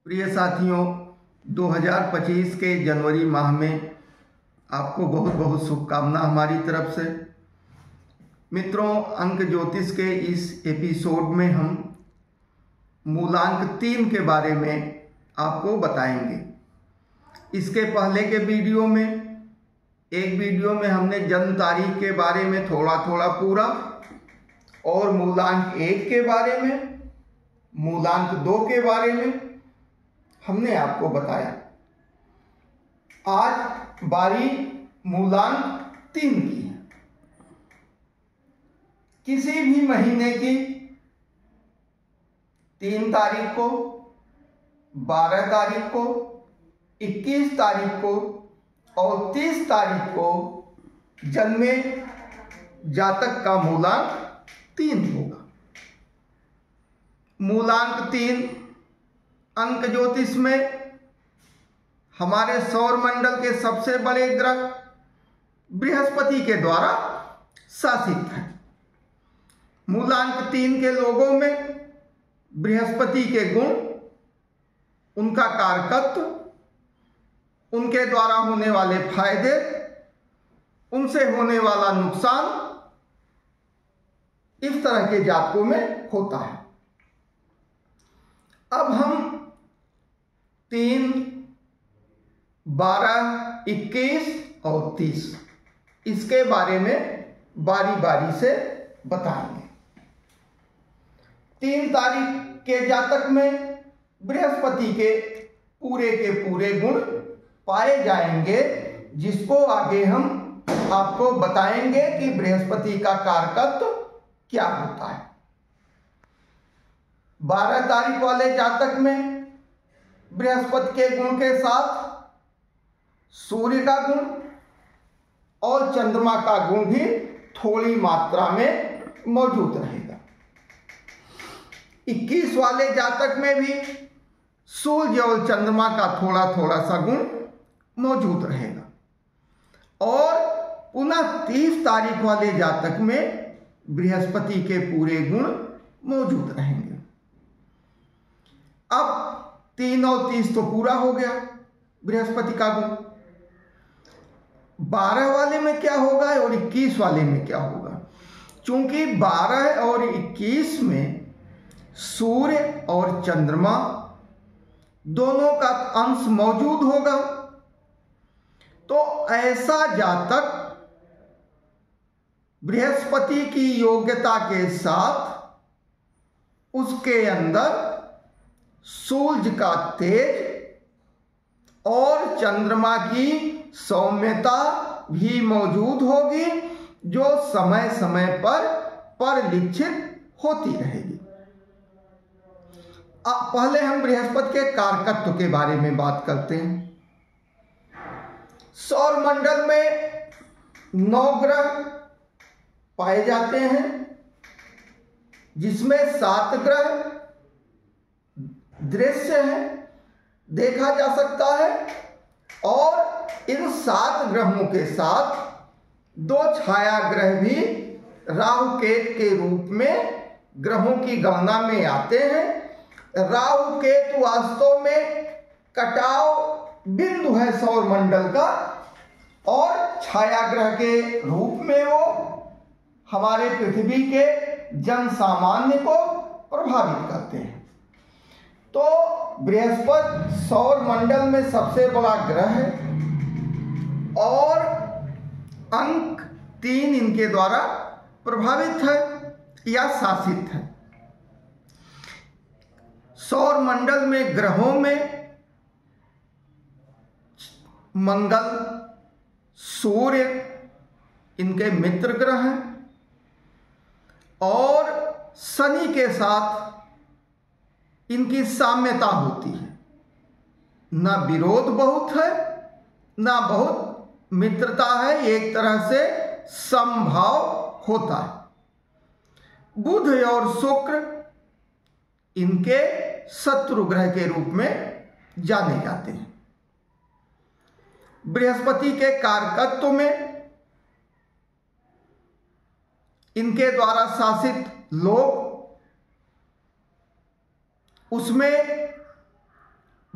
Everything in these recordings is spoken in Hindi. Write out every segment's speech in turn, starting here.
प्रिय साथियों, 2025 के जनवरी माह में आपको बहुत बहुत शुभकामना हमारी तरफ से। मित्रों, अंक ज्योतिष के इस एपिसोड में हम मूलांक 3 के बारे में आपको बताएंगे। इसके पहले के वीडियो में हमने जन्म तारीख के बारे में थोड़ा थोड़ा पूरा और मूलांक 1 के बारे में, मूलांक 2 के बारे में हमने आपको बताया। आज बारी मूलांक 3 की है। किसी भी महीने की 3 तारीख को, 12 तारीख को, 21 तारीख को और 30 तारीख को जन्मे जातक का मूलांक 3 होगा। मूलांक 3 अंक ज्योतिष में हमारे सौर मंडल के सबसे बड़े ग्रह बृहस्पति के द्वारा शासित है। मूलांक 3 के लोगों में बृहस्पति के गुण, उनका कारकत्व, उनके द्वारा होने वाले फायदे, उनसे होने वाला नुकसान, इस तरह के जातकों में होता है। अब हम 3, 12, 21 और 30 इसके बारे में बारी बारी से बताएंगे। 3 तारीख के जातक में बृहस्पति के पूरे गुण पाए जाएंगे, जिसको आगे हम आपको बताएंगे कि बृहस्पति का कारकत्व क्या होता है। 12 तारीख वाले जातक में बृहस्पति के गुण के साथ सूर्य का गुण और चंद्रमा का गुण भी थोड़ी मात्रा में मौजूद रहेगा। 21 वाले जातक में भी सूर्य और चंद्रमा का थोड़ा थोड़ा सा गुण मौजूद रहेगा। और पुनः 30 तारीख वाले जातक में बृहस्पति के पूरे गुण मौजूद रहेंगे। अब 3 और 30 तो पूरा हो गया बृहस्पति का गुण। 12 वाले में क्या होगा और 21 वाले में क्या होगा? चूंकि 12 और 21 में सूर्य और चंद्रमा दोनों का अंश मौजूद होगा, तो ऐसा जातक बृहस्पति की योग्यता के साथ उसके अंदर सूर्य का तेज और चंद्रमा की सौम्यता भी मौजूद होगी, जो समय समय पर परिलक्षित होती रहेगी। अब पहले हम बृहस्पति के कारकत्व के बारे में बात करते हैं। सौर मंडल में 9 ग्रह पाए जाते हैं, जिसमें 7 ग्रह दृश्य है, देखा जा सकता है, और इन 7 ग्रहों के साथ 2 छाया ग्रह भी राहु केतु के रूप में ग्रहों की गणना में आते हैं। राहु केतु वास्तव में कटाव बिंदु है सौर मंडल का, और छाया ग्रह के रूप में वो हमारे पृथ्वी के जन सामान्य को प्रभावित करते हैं। तो बृहस्पति सौर मंडल में सबसे बड़ा ग्रह है और अंक 3 इनके द्वारा प्रभावित है या शासित है। सौर मंडल में ग्रहों में मंगल, सूर्य इनके मित्र ग्रह हैं, और शनि के साथ इनकी साम्यता होती है। ना विरोध बहुत है, ना बहुत मित्रता है, एक तरह से समभाव होता है। बुध और शुक्र इनके शत्रु ग्रह के रूप में जाने जाते हैं। बृहस्पति के कारकत्व में इनके द्वारा शासित लोग, उसमें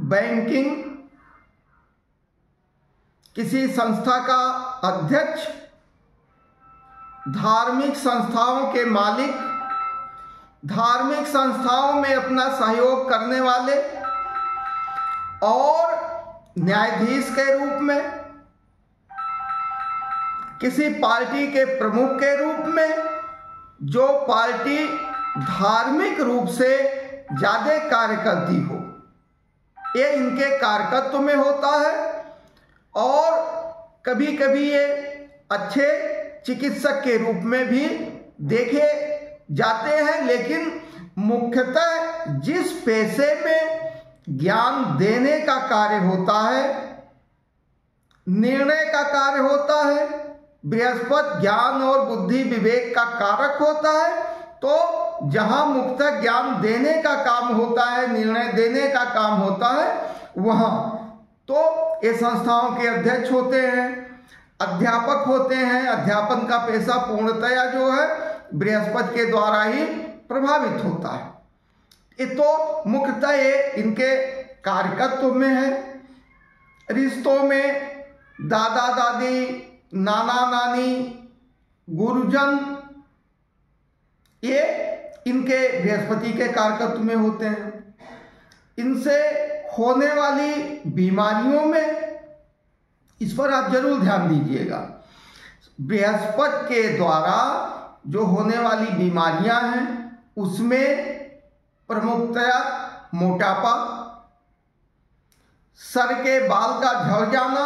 बैंकिंग, किसी संस्था का अध्यक्ष, धार्मिक संस्थाओं के मालिक, धार्मिक संस्थाओं में अपना सहयोग करने वाले और न्यायाधीश के रूप में, किसी पार्टी के प्रमुख के रूप में, जो पार्टी धार्मिक रूप से ज्यादा कार्य करती हो, ये इनके कार्यकर्तृत्व में होता है। और कभी कभी ये अच्छे चिकित्सक के रूप में भी देखे जाते हैं, लेकिन मुख्यतः जिस पेशे में ज्ञान देने का कार्य होता है, निर्णय का कार्य होता है, बृहस्पति ज्ञान और बुद्धि विवेक का कारक होता है, तो जहां मुख्यतः ज्ञान देने का काम होता है, निर्णय देने का काम होता है, वहां तो ये संस्थाओं के अध्यक्ष होते हैं, अध्यापक होते हैं। अध्यापन का पेशा पूर्णतया जो है बृहस्पति के द्वारा ही प्रभावित होता है। ये तो मुख्यतः ये इनके कार्यकर्तृत्व में है। रिश्तों में दादा दादी, नाना नानी, गुरुजन, ये इनके बृहस्पति के कार्यकर्तृत्व में होते हैं। इनसे होने वाली बीमारियों में, इस पर आप जरूर ध्यान दीजिएगा, बृहस्पति के द्वारा जो होने वाली बीमारियां हैं उसमें प्रमुखतया मोटापा, सर के बाल का झड़ जाना,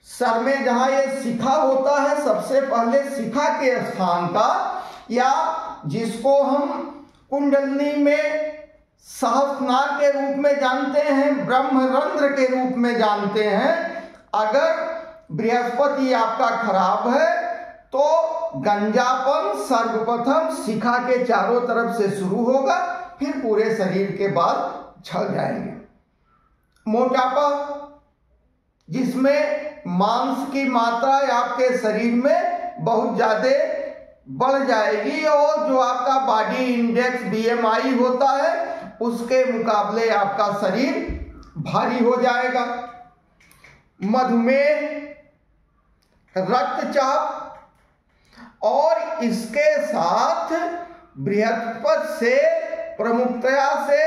सर में जहां ये शिखा होता है, सबसे पहले शिखा के स्थान का, या जिसको हम कुंडलनी में सहस्त्रनाग के रूप में जानते हैं, ब्रह्मरंध्र के रूप में जानते हैं, अगर बृहस्पति आपका खराब है तो गंजापन सर्वप्रथम शिखा के चारों तरफ से शुरू होगा, फिर पूरे शरीर के बाल झड़ जाएंगे। मोटापा, जिसमें मांस की मात्रा आपके शरीर में बहुत ज्यादा बढ़ जाएगी और जो आपका बॉडी इंडेक्स BMI होता है उसके मुकाबले आपका शरीर भारी हो जाएगा। मधुमेह, रक्तचाप, और इसके साथ बृहस्पति से प्रमुखतया से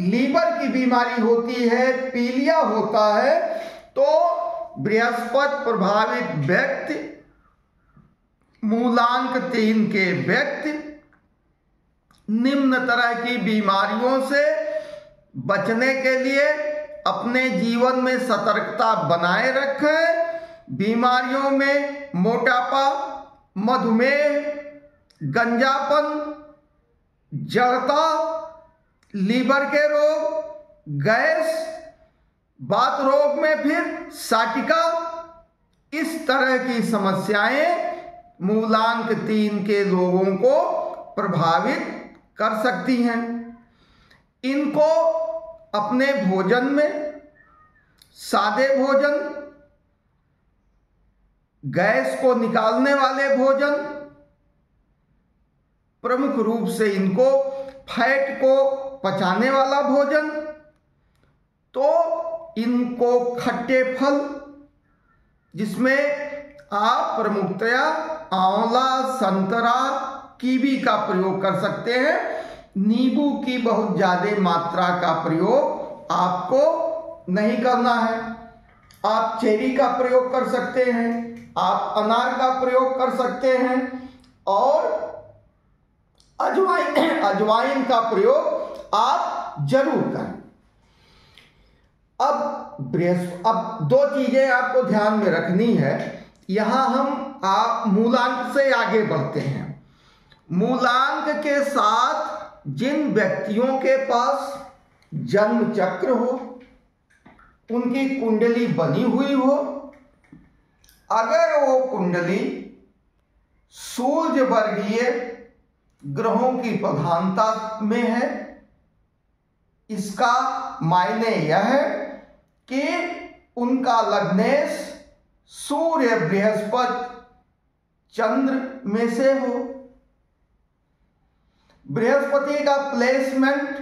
लीवर की बीमारी होती है, पीलिया होता है। तो बृहस्पति प्रभावित व्यक्ति, मूलांक 3 के व्यक्ति निम्न तरह की बीमारियों से बचने के लिए अपने जीवन में सतर्कता बनाए रखें। बीमारियों में मोटापा, मधुमेह, गंजापन, जड़ता, लीवर के रोग, गैस, बात रोग में फिर साटिका, इस तरह की समस्याएं मूलांक 3 के लोगों को प्रभावित कर सकती हैं। इनको अपने भोजन में सादे भोजन, गैस को निकालने वाले भोजन, प्रमुख रूप से इनको फैट को पचाने वाला भोजन, तो इनको खट्टे फल, जिसमें आप प्रमुखतया आंवला, संतरा, कीवी का प्रयोग कर सकते हैं। नींबू की बहुत ज्यादा मात्रा का प्रयोग आपको नहीं करना है। आप चेरी का प्रयोग कर सकते हैं, आप अनार का प्रयोग कर सकते हैं, और अजवाइन का प्रयोग आप जरूर करें। अब दो चीजें आपको ध्यान में रखनी है। यहां हम मूलांक से आगे बढ़ते हैं। मूलांक के साथ जिन व्यक्तियों के पास जन्म चक्र हो, उनकी कुंडली बनी हुई हो, अगर वो कुंडली सूर्य वर्गीय ग्रहों की प्रधानता में है, इसका मायने यह है कि उनका लग्नेश सूर्य, बृहस्पति, चंद्र में से हो। बृहस्पति का प्लेसमेंट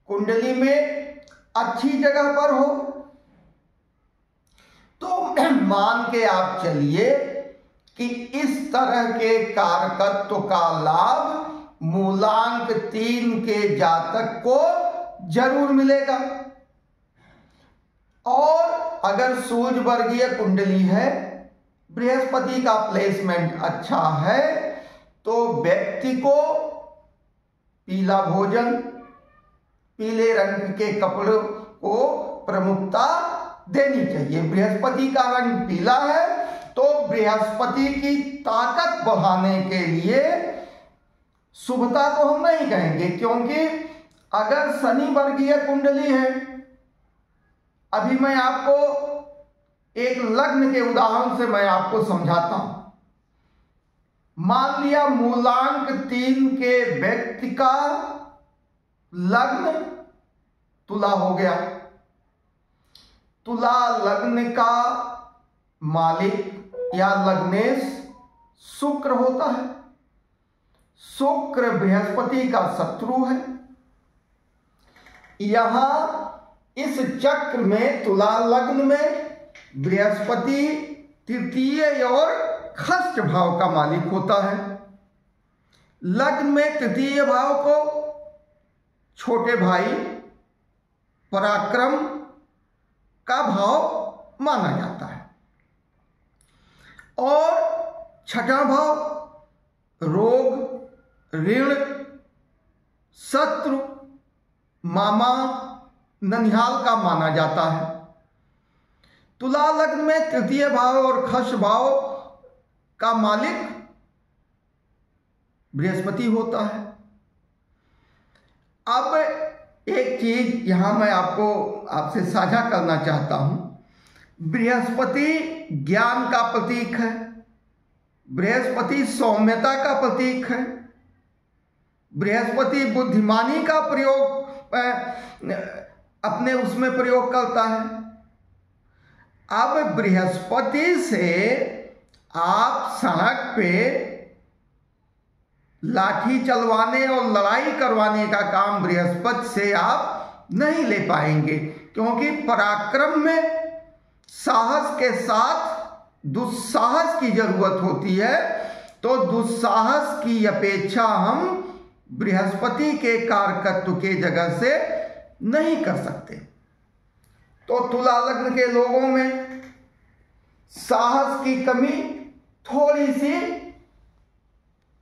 कुंडली में अच्छी जगह पर हो, तो मान के आप चलिए कि इस तरह के कारकत्व का लाभ मूलांक 3 के जातक को जरूर मिलेगा। और अगर सूर्य वर्गीय कुंडली है, बृहस्पति का प्लेसमेंट अच्छा है, तो व्यक्ति को पीला भोजन, पीले रंग के कपड़ों को प्रमुखता देनी चाहिए। बृहस्पति का रंग पीला है, तो बृहस्पति की ताकत बढ़ाने के लिए शुभता तो हम नहीं कहेंगे, क्योंकि अगर शनि वर्गीय कुंडली है, अभी मैं आपको एक लग्न के उदाहरण से मैं आपको समझाता हूं। मान लिया मूलांक 3 के व्यक्ति का लग्न तुला हो गया। तुला लग्न का मालिक या लग्नेश शुक्र होता है। शुक्र बृहस्पति का शत्रु है। यहां इस चक्र में तुला लग्न में बृहस्पति तृतीय और खष्ट भाव का मालिक होता है। लग्न में तृतीय भाव को छोटे भाई, पराक्रम का भाव माना जाता है, और छठा भाव रोग, ऋण, शत्रु, मामा, ननिहाल का माना जाता है। तुला लग्न में तृतीय भाव और खष भाव का मालिक बृहस्पति होता है। अब एक चीज यहां मैं आपसे साझा करना चाहता हूं। बृहस्पति ज्ञान का प्रतीक है, बृहस्पति सौम्यता का प्रतीक है, बृहस्पति बुद्धिमानी का प्रयोग अपने उसमें प्रयोग करता है। अब बृहस्पति से आप सड़क पे लाठी चलवाने और लड़ाई करवाने का काम बृहस्पति से आप नहीं ले पाएंगे, क्योंकि पराक्रम में साहस के साथ दुस्साहस की जरूरत होती है। तो दुस्साहस की अपेक्षा हम बृहस्पति के कारकत्व के जगह से नहीं कर सकते। तो तुला लग्न के लोगों में साहस की कमी थोड़ी सी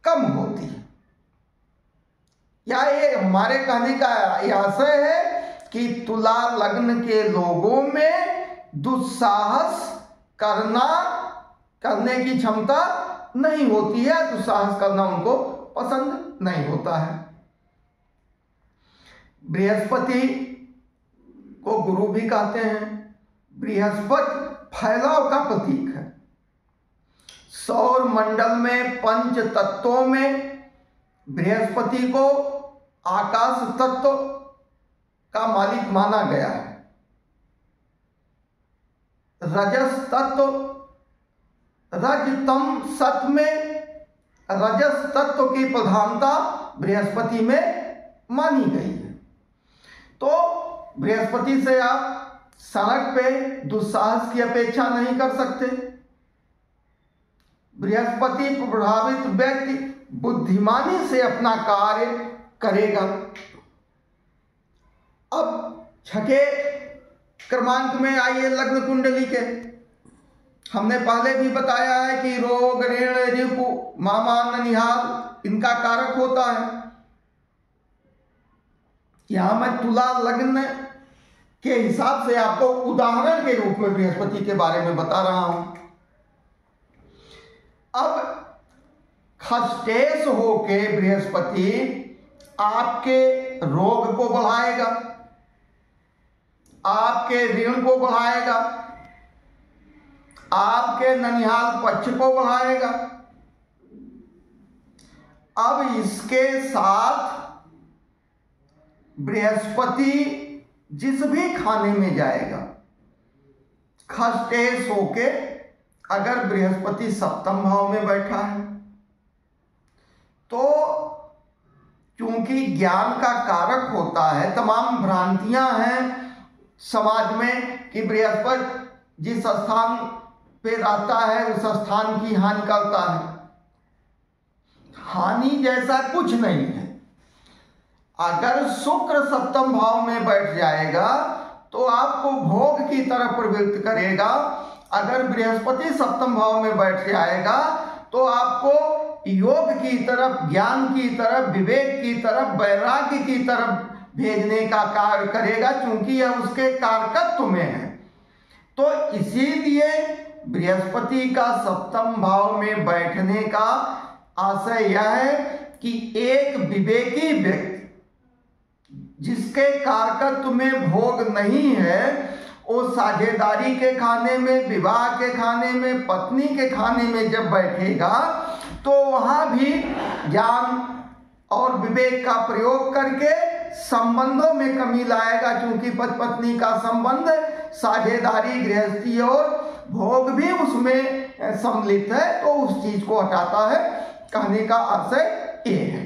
कम होती है, या ये हमारे कहने का आशय है कि तुला लग्न के लोगों में दुस्साहस करने की क्षमता नहीं होती है, दुस्साहस करना उनको पसंद नहीं होता है। बृहस्पति को गुरु भी कहते हैं। बृहस्पति फैलाव का प्रतीक है। सौर मंडल में पंच तत्वों में बृहस्पति को आकाश तत्व का मालिक माना गया है। रजस तत्व, रजतम सत में रजस तत्व की प्रधानता बृहस्पति में मानी गई है। तो बृहस्पति से आप सड़क पे दुस्साहस की अपेक्षा नहीं कर सकते। बृहस्पति प्रभावित व्यक्ति बुद्धिमानी से अपना कार्य करेगा। अब छठे क्रमांक में आइए लग्न कुंडली के। हमने पहले भी बताया है कि रोग, ऋण, रिपु, मामा, ननिहाल इनका कारक होता है। यहां मैं तुला लग्न के हिसाब से आपको उदाहरण के रूप में बृहस्पति के बारे में बता रहा हूं। अब खष्टेश होके बृहस्पति आपके रोग को बढ़ाएगा, आपके ऋण को बढ़ाएगा, आपके ननिहाल पक्ष को बढ़ाएगा। अब इसके साथ बृहस्पति जिस भी खाने में जाएगा, खष्टेश होके अगर बृहस्पति सप्तम भाव में बैठा है, तो चूंकि ज्ञान का कारक होता है, तमाम भ्रांतियां हैं समाज में कि बृहस्पति जिस स्थान पे रहता है उस स्थान की हानि करता है। हानि जैसा कुछ नहीं है। अगर शुक्र सप्तम भाव में बैठ जाएगा तो आपको भोग की तरफ प्रवृत्त करेगा। अगर बृहस्पति सप्तम भाव में बैठ जाएगा तो आपको योग की तरफ, ज्ञान की तरफ, विवेक की तरफ, वैराग्य की तरफ भेजने का कार्य करेगा, क्योंकि यह उसके कारकत्व में है। तो इसीलिए बृहस्पति का सप्तम भाव में बैठने का आशय यह है कि एक विवेकी व्यक्ति जिसके कारकत्व में भोग नहीं है, वो साझेदारी के खाने में, विवाह के खाने में, पत्नी के खाने में जब बैठेगा तो वहां भी ज्ञान और विवेक का प्रयोग करके संबंधों में कमी लाएगा, क्योंकि पति पत्नी का संबंध साझेदारी, गृहस्थी और भोग भी उसमें सम्मिलित है, तो उस चीज को हटाता है। कहने का आशय ये है।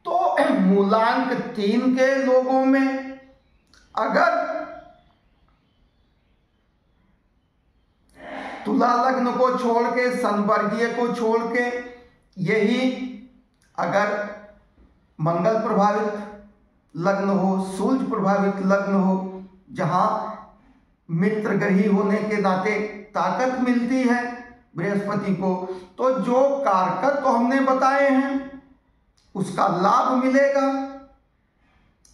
तो मूलांक 3 के लोगों में अगर तुला लग्न को छोड़ के, संवर्गीय को छोड़ के, यही अगर मंगल प्रभावित लग्न हो, सूर्य प्रभावित लग्न हो, जहां मित्र ग्रही होने के नाते ताकत मिलती है बृहस्पति को, तो जो कारकत्व तो हमने बताए हैं उसका लाभ मिलेगा।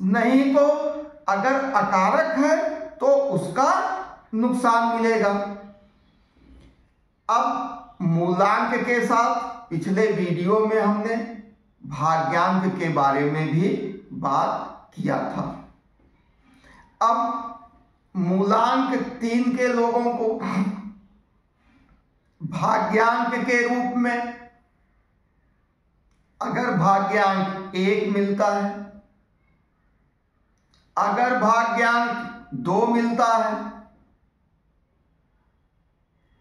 नहीं तो अगर अकारक है तो उसका नुकसान मिलेगा। अब मूलांक के साथ पिछले वीडियो में हमने भाग्यांक के बारे में भी बात किया था। अब मूलांक 3 के लोगों को भाग्यांक के रूप में अगर भाग्यांक 1 मिलता है, अगर भाग्यांक 2 मिलता है,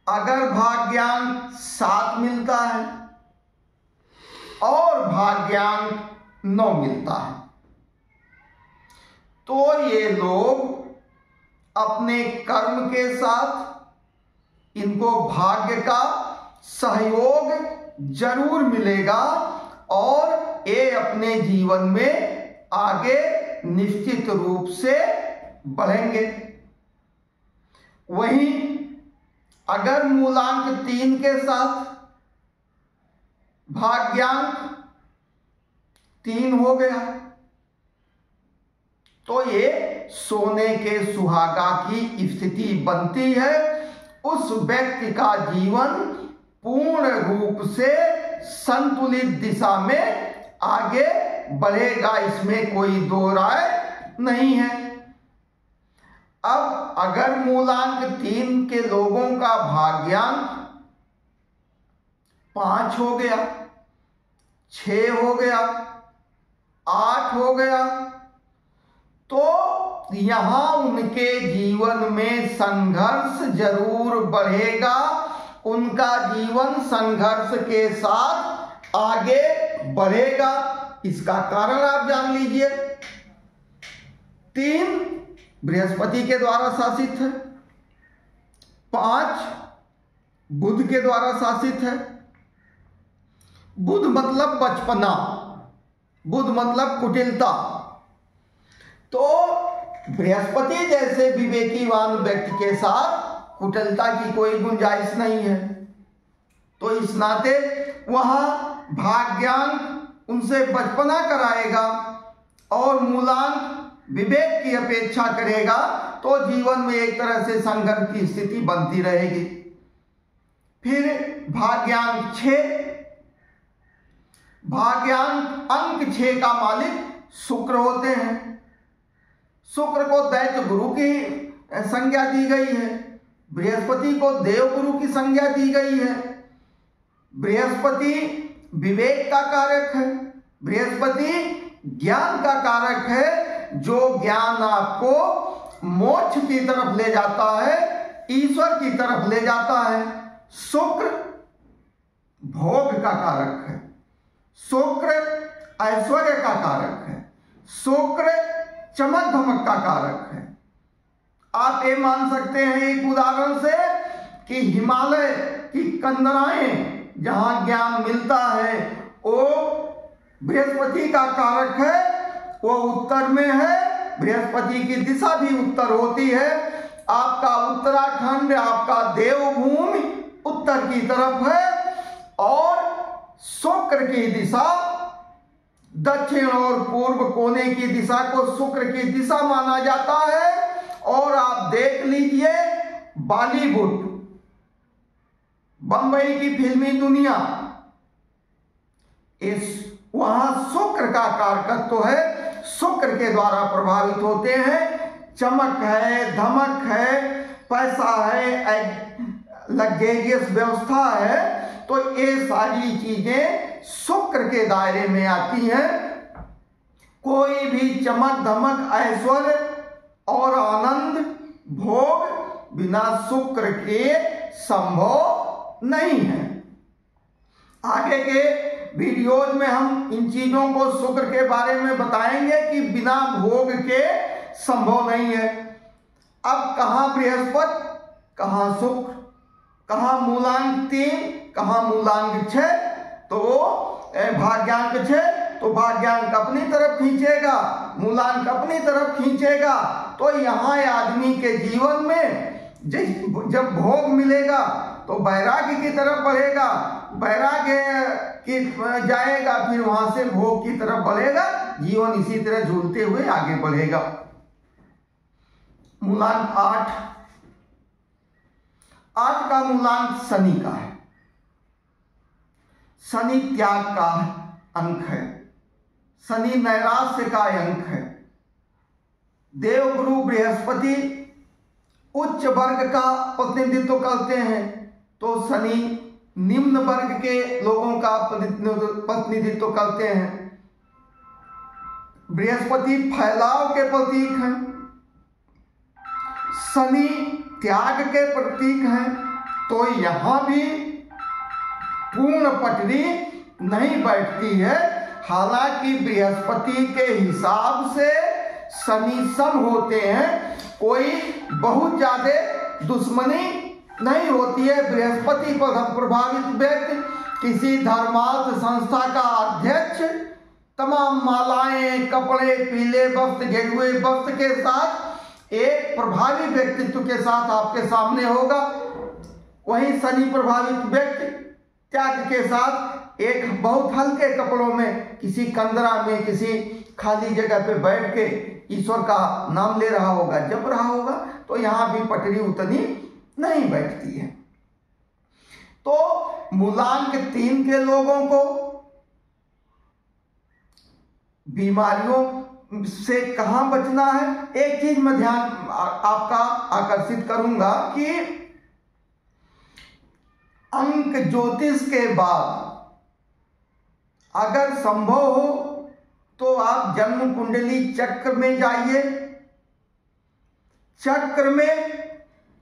अगर भाग्यांक 7 मिलता है और भाग्यांक 9 मिलता है, तो ये लोग अपने कर्म के साथ इनको भाग्य का सहयोग जरूर मिलेगा और ये अपने जीवन में आगे निश्चित रूप से बढ़ेंगे। वहीं अगर मूलांक 3 के साथ भाग्यांक 3 हो गया तो ये सोने के सुहागा की स्थिति बनती है। उस व्यक्ति का जीवन पूर्ण रूप से संतुलित दिशा में आगे बढ़ेगा, इसमें कोई दो राय नहीं है। अब अगर मूलांक 3 के लोगों का भाग्यांक 5 हो गया, 6 हो गया, 8 हो गया, तो यहां उनके जीवन में संघर्ष जरूर बढ़ेगा। उनका जीवन संघर्ष के साथ आगे बढ़ेगा। इसका कारण आप जान लीजिए। 3 बृहस्पति के द्वारा शासित है, 5 बुध के द्वारा शासित है। बुध मतलब बचपना, बुध मतलब कुटिलता। तो बृहस्पति जैसे विवेकीवान व्यक्ति के साथ कुटिलता की कोई गुंजाइश नहीं है। तो इस नाते वहां भाग्यांक उनसे बचपना कराएगा और मूलांक विवेक की अपेक्षा करेगा, तो जीवन में एक तरह से संघर्ष की स्थिति बनती रहेगी। फिर भाग्यांक 6, भाग्यांक अंक 6 का मालिक शुक्र होते हैं। शुक्र को दैत्य गुरु की संज्ञा दी गई है, बृहस्पति को देव गुरु की संज्ञा दी गई है। बृहस्पति विवेक का कारक है, बृहस्पति ज्ञान का कारक है, जो ज्ञान आपको मोक्ष की तरफ ले जाता है, ईश्वर की तरफ ले जाता है। शुक्र भोग का कारक है, शुक्र ऐश्वर्य का कारक है, शुक्र चमक धमक का कारक है, आप ये मान सकते हैं एक उदाहरण से कि हिमालय की कंदराएं जहां ज्ञान मिलता है वो बृहस्पति का कारक है, वो उत्तर में है। बृहस्पति की दिशा भी उत्तर होती है। आपका उत्तराखंड, आपका देवभूमि उत्तर की तरफ है और शुक्र की दिशा दक्षिण और पूर्व कोने की दिशा को शुक्र की दिशा माना जाता है। और आप देख लीजिए बॉलीवुड, बंबई की फिल्मी दुनिया, इस वहां शुक्र का कारकत्व है, शुक्र के द्वारा प्रभावित होते हैं। चमक है, धमक है, पैसा है, लग्जेरियस व्यवस्था है, तो ये सारी चीजें शुक्र के दायरे में आती हैं। कोई भी चमक, धमक, ऐश्वर्य और आनंद, भोग बिना शुक्र के संभव नहीं है। आगे के वीडियोज में हम इन चीजों को शुक्र के बारे में बताएंगे कि बिना भोग के संभव नहीं है। अब कहां बृहस्पति, कहां शुक्र, कहां मूलांक 3, कहां मूलांक 6, तो भाग्यांक 6, तो भाग्यांक अपनी तरफ खींचेगा, मूलांक अपनी तरफ खींचेगा। तो यहाँ आदमी के जीवन में जब भोग मिलेगा तो वैराग्य की तरफ बढ़ेगा, वैराग्य की जाएगा, फिर वहां से भोग की तरफ बढ़ेगा, जीवन इसी तरह झूलते हुए आगे बढ़ेगा। मूलांक 8 का मूलांक शनि का है। शनि त्याग का अंक है, शनि नैराश्य का अंक है। देवगुरु बृहस्पति उच्च वर्ग का प्रतिनिधित्व करते हैं, तो शनि निम्न वर्ग के लोगों का प्रतिनिधित्व करते हैं। बृहस्पति फैलाव के प्रतीक हैं, शनि त्याग के प्रतीक हैं। तो यहां भी पूर्ण पटरी नहीं बैठती है। हालांकि बृहस्पति के हिसाब से शनि सम होते हैं, कोई बहुत ज्यादा दुश्मनी नहीं होती है। बृहस्पति पर प्रभावित व्यक्ति किसी धर्मार्थ संस्था का अध्यक्ष तमाम मालाएं, कपड़े, पीले वस्त्र, गेरुए वस्त्र के साथ एक प्रभावी व्यक्तित्व के साथ आपके सामने होगा। वहीं शनि प्रभावित व्यक्ति त्याग के साथ एक बहुत हल्के कपड़ों में किसी कंदरा में, किसी खाली जगह पे बैठ के ईश्वर का नाम ले रहा होगा, जप रहा होगा। तो यहां भी पटरी उतनी नहीं बैठती है। तो मूलांक 3 के लोगों को बीमारियों से कहां बचना है, एक चीज मैं ध्यान आपका आकर्षित करूंगा कि अंक ज्योतिष के बाद अगर संभव हो तो आप जन्म कुंडली चक्र में जाइए। चक्र में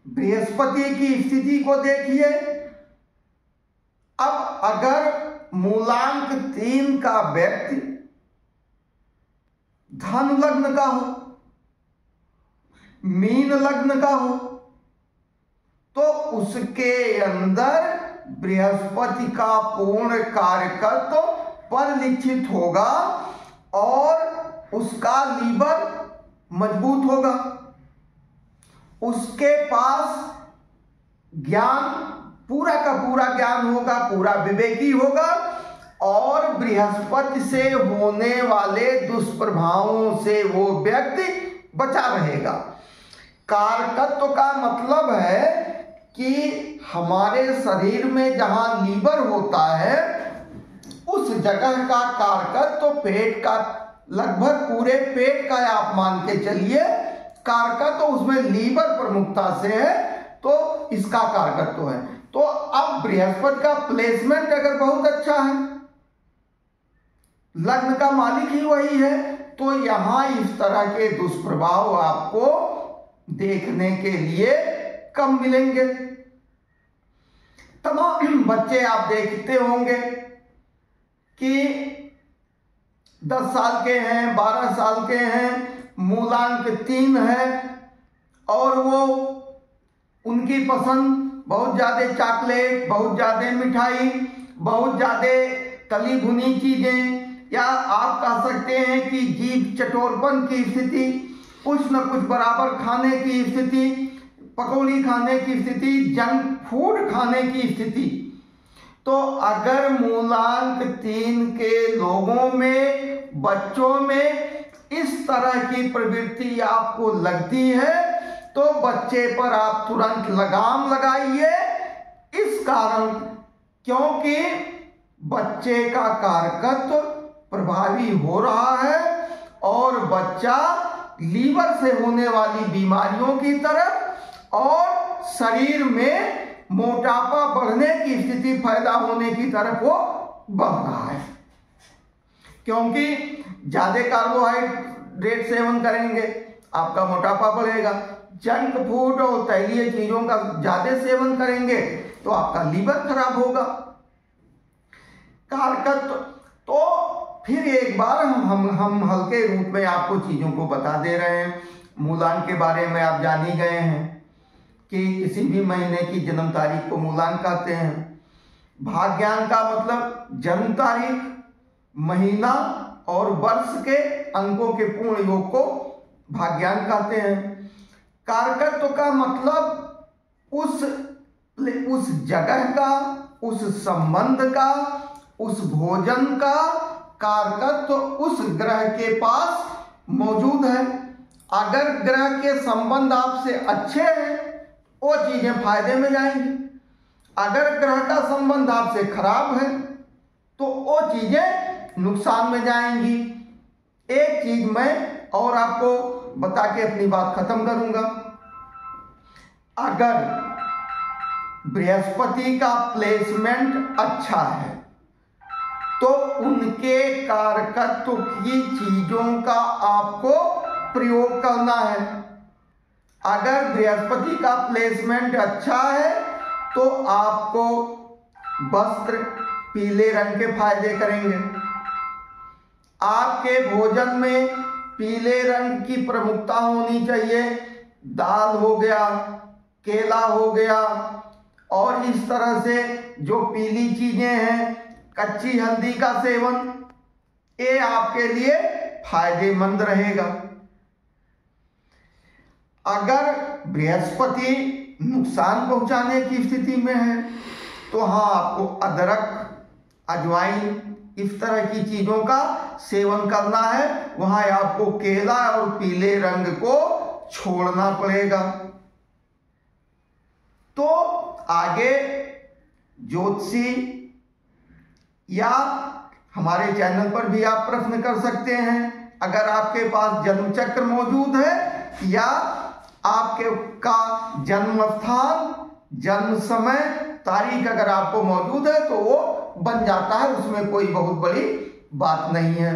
बृहस्पति की स्थिति को देखिए। अब अगर मूलांक 3 का व्यक्ति धन लग्न का हो, मीन लग्न का हो, तो उसके अंदर बृहस्पति का पूर्ण कार्यकत्व परिलक्षित होगा और उसका लीवर मजबूत होगा। उसके पास ज्ञान, पूरा का पूरा ज्ञान होगा, पूरा विवेकी होगा और बृहस्पति से होने वाले दुष्प्रभावों से वो व्यक्ति बचा रहेगा। कारकत्व का मतलब है कि हमारे शरीर में जहां लीवर होता है उस जगह का कारकत्व पेट का, लगभग पूरे पेट का आप मान के चलिए कारकत्व उसमें लीवर प्रमुखता से है, तो इसका कारकत्व है। तो अब बृहस्पति का प्लेसमेंट अगर बहुत अच्छा है, लग्न का मालिक ही वही है, तो यहां इस तरह के दुष्प्रभाव आपको देखने के लिए कम मिलेंगे। तमाम बच्चे आप देखते होंगे कि 10 साल के हैं, 12 साल के हैं, मूलांक 3 है और वो उनकी पसंद बहुत ज़्यादा चॉकलेट, बहुत ज़्यादा मिठाई, बहुत ज़्यादा तली भुनी चीज़ें, या आप कह सकते हैं कि जीभ चटोरपन की स्थिति, कुछ न कुछ बराबर खाने की स्थिति, पकौड़ी खाने की स्थिति, जंक फूड खाने की स्थिति। तो अगर मूलांक 3 के लोगों में, बच्चों में इस तरह की प्रवृत्ति आपको लगती है तो बच्चे पर आप तुरंत लगाम लगाइए। इस कारण, क्योंकि बच्चे का कारकत्व प्रभावी हो रहा है और बच्चा लीवर से होने वाली बीमारियों की तरफ और शरीर में मोटापा बढ़ने की स्थिति पैदा होने की तरफ वो बढ़ रहा है। क्योंकि ज्यादा कार्बोहाइड्रेट सेवन करेंगे आपका मोटापा बढ़ेगा, जंक फूड और तैलीय चीजों का ज्यादा सेवन करेंगे तो आपका लीवर खराब होगा। कारकत्व तो फिर एक बार हम हल्के रूप में आपको चीजों को बता दे रहे हैं। मूलांक के बारे में आप जान ही गए हैं कि किसी भी महीने की जन्म तारीख को मूलांक कहते हैं। भाग्यांक का मतलब जन्म तारीख, महीना और वर्ष के अंकों के पूर्ण योग को भाग्यांक कहते हैं। कारकत्व का मतलब उस जगह का, उस संबंध का, उस भोजन का कारकत्व उस ग्रह के पास मौजूद है। अगर ग्रह के संबंध आपसे अच्छे हैं वो चीजें फायदे में जाएंगी, अगर ग्रह का संबंध आपसे खराब है तो वो चीजें नुकसान में जाएंगी। एक चीज मैं और आपको बता के अपनी बात खत्म करूंगा। अगर बृहस्पति का प्लेसमेंट अच्छा है तो उनके कारकत्व की चीजों का आपको प्रयोग करना है। अगर बृहस्पति का प्लेसमेंट अच्छा है तो आपको वस्त्र पीले रंग के फायदे करेंगे। आपके भोजन में पीले रंग की प्रमुखता होनी चाहिए। दाल हो गया, केला हो गया और इस तरह से जो पीली चीजें हैं, कच्ची हल्दी का सेवन, ये आपके लिए फायदेमंद रहेगा। अगर बृहस्पति नुकसान पहुंचाने की स्थिति में है तो हाँ, आपको अदरक, अजवाइन, इस तरह की चीजों का सेवन करना है। वहां आपको केला और पीले रंग को छोड़ना पड़ेगा। तो आगे ज्योतिषी या हमारे चैनल पर भी आप प्रश्न कर सकते हैं। अगर आपके पास जन्म चक्र मौजूद है या आपके का जन्म स्थान, जन्म समय, तारीख अगर आपको मौजूद है तो वो बन जाता है, उसमें कोई बहुत बड़ी बात नहीं है।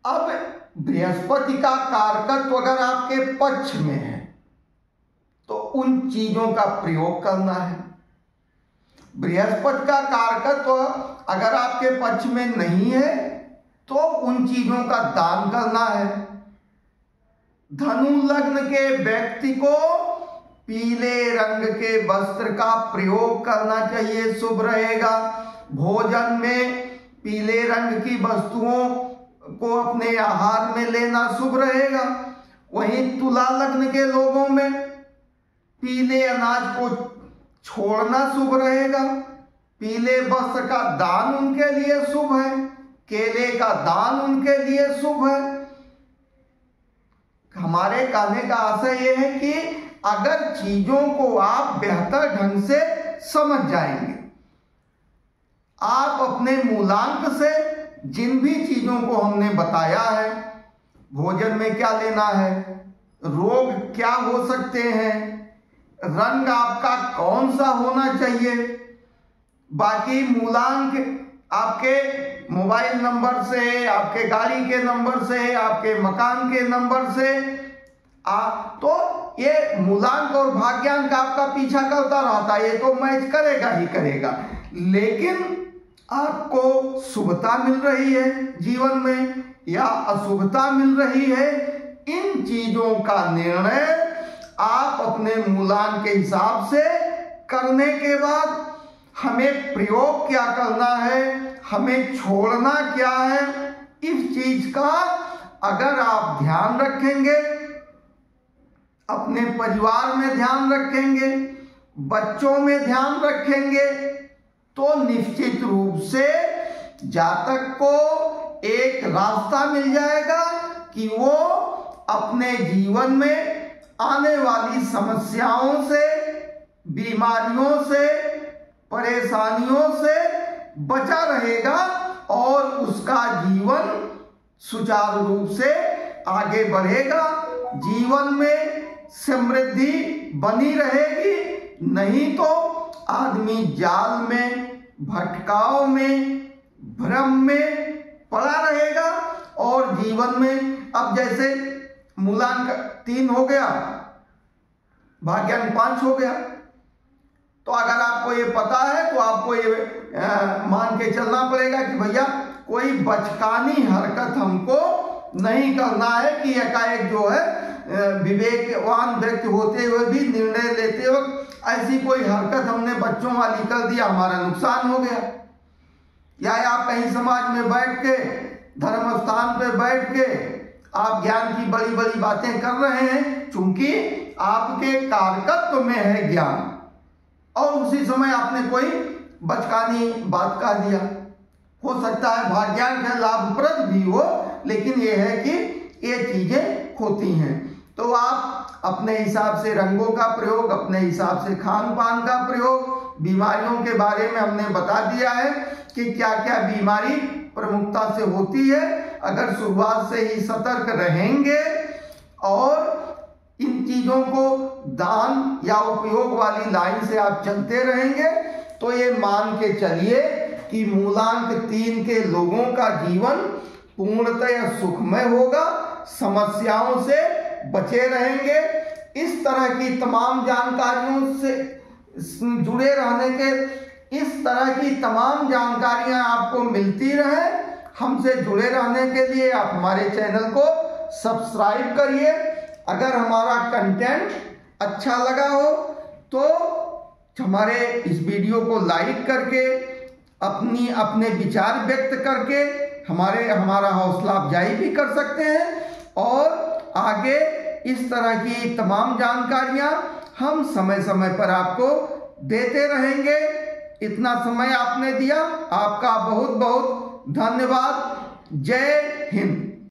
अब बृहस्पति का कारकत्व अगर आपके पक्ष में है तो उन चीजों का प्रयोग करना है। बृहस्पति का कारकत्व अगर आपके पक्ष में नहीं है तो उन चीजों का दान करना है। धनु लग्न के व्यक्ति को पीले रंग के वस्त्र का प्रयोग करना चाहिए, शुभ रहेगा। भोजन में पीले रंग की वस्तुओं को अपने आहार में लेना शुभ रहेगा। वहीं तुला लग्न के लोगों में पीले अनाज को छोड़ना शुभ रहेगा। पीले वस्त्र का दान उनके लिए शुभ है, केले का दान उनके लिए शुभ है। हमारे कहने का आशय यह है कि अगर चीजों को आप बेहतर ढंग से समझ जाएंगे, आप अपने मूलांक से जिन भी चीजों को हमने बताया है, भोजन में क्या लेना है, रोग क्या हो सकते हैं, रंग आपका कौन सा होना चाहिए, बाकी मूलांक आपके मोबाइल नंबर से, आपके गाड़ी के नंबर से, आपके मकान के नंबर से तो ये मूलांक और भाग्यांक आपका पीछा करता रहता है, ये तो मैच करेगा ही करेगा। लेकिन आपको शुभता मिल रही है जीवन में या अशुभता मिल रही है, इन चीजों का निर्णय आप अपने मूलांक के हिसाब से करने के बाद हमें प्रयोग क्या करना है, हमें छोड़ना क्या है, इस चीज का अगर आप ध्यान रखेंगे, अपने परिवार में ध्यान रखेंगे, बच्चों में ध्यान रखेंगे, तो निश्चित रूप से जातक को एक रास्ता मिल जाएगा कि वो अपने जीवन में आने वाली समस्याओं से, बीमारियों से, परेशानियों से बचा रहेगा और उसका जीवन सुचारू रूप से आगे बढ़ेगा, जीवन में समृद्धि बनी रहेगी। नहीं तो आदमी जाल में, भटकाव में, भ्रम में पड़ा रहेगा और जीवन में, अब जैसे मूलांक 3 हो गया, भाग्यांक 5 हो गया, तो अगर आपको ये पता है तो आपको ये मान के चलना पड़ेगा कि भैया कोई बचकानी हरकत हमको नहीं करना है कि एकाएक जो है विवेकवान व्यक्ति होते हुए भी निर्णय लेते वक्त ऐसी कोई हरकत हमने बच्चों वाली कर दिया, हमारा नुकसान हो गया। या आप कहीं समाज में बैठ के, धर्म स्थान पे बैठ के आप ज्ञान की बड़ी बड़ी बातें कर रहे हैं, चूंकि आपके कारकत्व में है ज्ञान, और उसी समय आपने कोई बचकानी बात कह दिया। हो सकता है भाग्यांक है, लाभप्रद भी हो, लेकिन यह है कि ये चीजें होती हैं। तो आप अपने हिसाब से रंगों का प्रयोग, अपने हिसाब से खान पान का प्रयोग, बीमारियों के बारे में हमने बता दिया है कि क्या क्या बीमारी प्रमुखता से होती है। अगर शुरुआत से ही सतर्क रहेंगे और इन चीजों को दान या उपयोग वाली लाइन से आप चलते रहेंगे, तो ये मान के चलिए कि मूलांक 3 के लोगों का जीवन पूर्णतः सुखमय होगा, समस्याओं से बचे रहेंगे। इस तरह की तमाम जानकारियों से जुड़े रहने के, इस तरह की तमाम जानकारियां आपको मिलती रहे, हमसे जुड़े रहने के लिए आप हमारे चैनल को सब्सक्राइब करिए। अगर हमारा कंटेंट अच्छा लगा हो तो हमारे इस वीडियो को लाइक करके, अपने विचार व्यक्त करके हमारा हौसला अफजाई भी कर सकते हैं और आगे इस तरह की तमाम जानकारियां हम समय समय पर आपको देते रहेंगे। इतना समय आपने दिया, आपका बहुत बहुत धन्यवाद। जय हिंद।